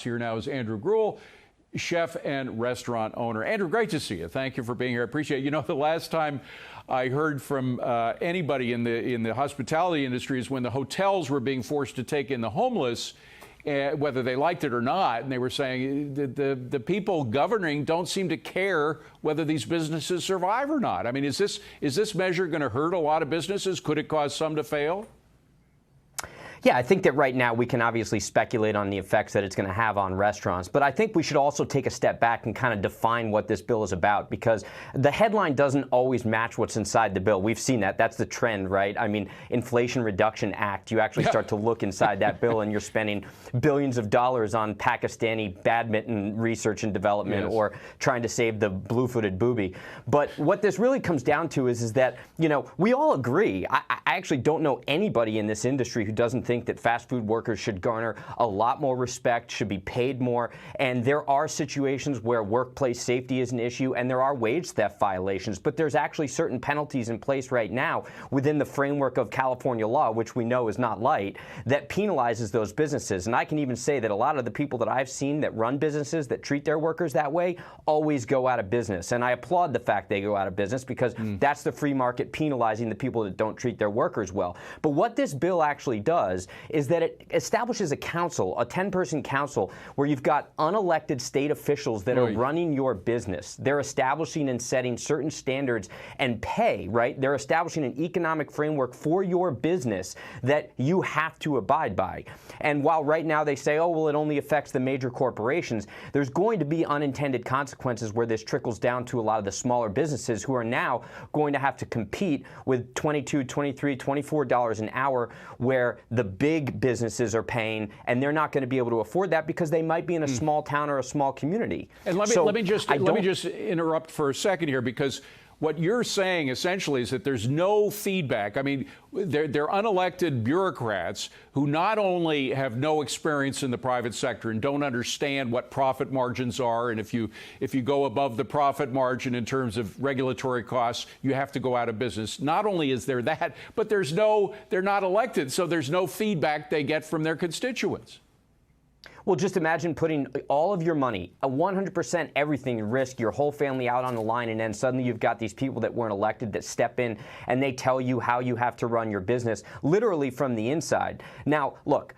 Here now is Andrew Gruel, chef and restaurant owner. Andrew, great to see you. Thank you for being here. I appreciate it. You know, the last time I heard from anybody in the hospitality industry is when the hotels were being forced to take in the homeless, whether they liked it or not. And they were saying the people governing don't seem to care whether these businesses survive or not. I mean, is this measure going to hurt a lot of businesses? Could it cause some to fail? Yeah, I think that right now we can obviously speculate on the effects that it's going to have on restaurants, but I think we should also take a step back and kind of define what this bill is about, because the headline doesn't always match what's inside the bill. We've seen that. That's the trend, right? I mean, Inflation Reduction Act, you actually start to look inside that bill and you're spending billions of dollars on Pakistani badminton research and development, or trying to save the blue-footed booby. But what this really comes down to is that, you know, we all agree. I actually don't know anybody in this industry who doesn't think that fast food workers should garner a lot more respect, should be paid more, and there are situations where workplace safety is an issue and there are wage theft violations, but there's actually certain penalties in place right now within the framework of California law, which we know is not light, that penalizes those businesses. And I can even say that a lot of the people that I've seen that run businesses that treat their workers that way always go out of business, and I applaud the fact they go out of business, because that's the free market penalizing the people that don't treat their workers well. But what this bill actually does is that it establishes a council, a 10-person council, where you've got unelected state officials that are running your business. They're establishing and setting certain standards and pay, right? They're establishing an economic framework for your business that you have to abide by. And while right now they say, oh, well, it only affects the major corporations, there's going to be unintended consequences where this trickles down to a lot of the smaller businesses who are now going to have to compete with $22, $23, $24 an hour, where the big businesses are paying, and they're not going to be able to afford that because they might be in a small town or a small community. And let me just interrupt for a second here, because what you're saying essentially is that there's no feedback. I mean, they're unelected bureaucrats who not only have no experience in the private sector and don't understand what profit margins are, and if you go above the profit margin in terms of regulatory costs, you have to go out of business. Not only is there that, but they're not elected, so there's no feedback they get from their constituents. Well, just imagine putting all of your money, 100% everything at risk, your whole family out on the line, and then suddenly you've got these people that weren't elected that step in and they tell you how you have to run your business, literally from the inside. Now, look,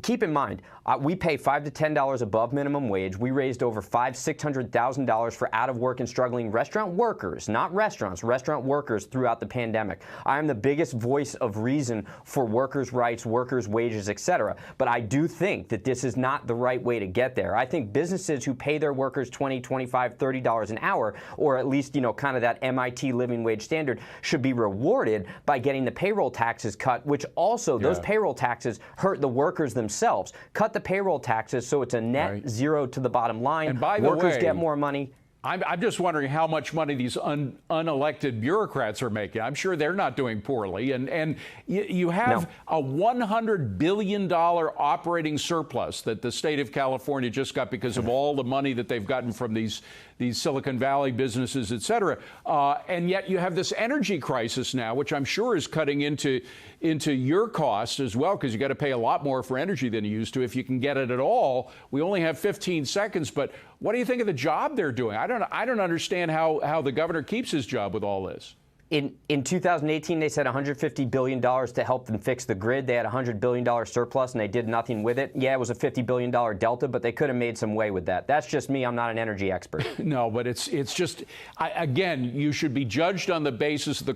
keep in mind, we pay $5 to $10 above minimum wage. We raised over $600,000 for out-of-work and struggling restaurant workers, not restaurants, restaurant workers throughout the pandemic. I am the biggest voice of reason for workers' rights, workers' wages, etc. But I do think that this is not the right way to get there. I think businesses who pay their workers $20, $25, $30 an hour, or at least, you know, kind of that MIT living wage standard, should be rewarded by getting the payroll taxes cut, which also, those payroll taxes hurt the workers themselves. Cut the payroll taxes so it's a net zero to the bottom line. And by the workers way, get more money. I'm just wondering how much money these unelected bureaucrats are making. I'm sure they're not doing poorly. And you have a $100 billion operating surplus that the state of California just got because of all the money that they've gotten from these Silicon Valley businesses, et cetera. And yet you have this energy crisis now, which I'm sure is cutting into your costs as well, because you got to pay a lot more for energy than you used to, if you can get it at all. We only have 15 seconds, but what do you think of the job they're doing? I don't understand how the governor keeps his job with all this. In 2018, they said $150 billion to help them fix the grid. They had a $100 billion surplus, and they did nothing with it. Yeah, it was a $50 billion delta, but they could have made some way with that. That's just me. I'm not an energy expert. No, but it's just, again, you should be judged on the basis of the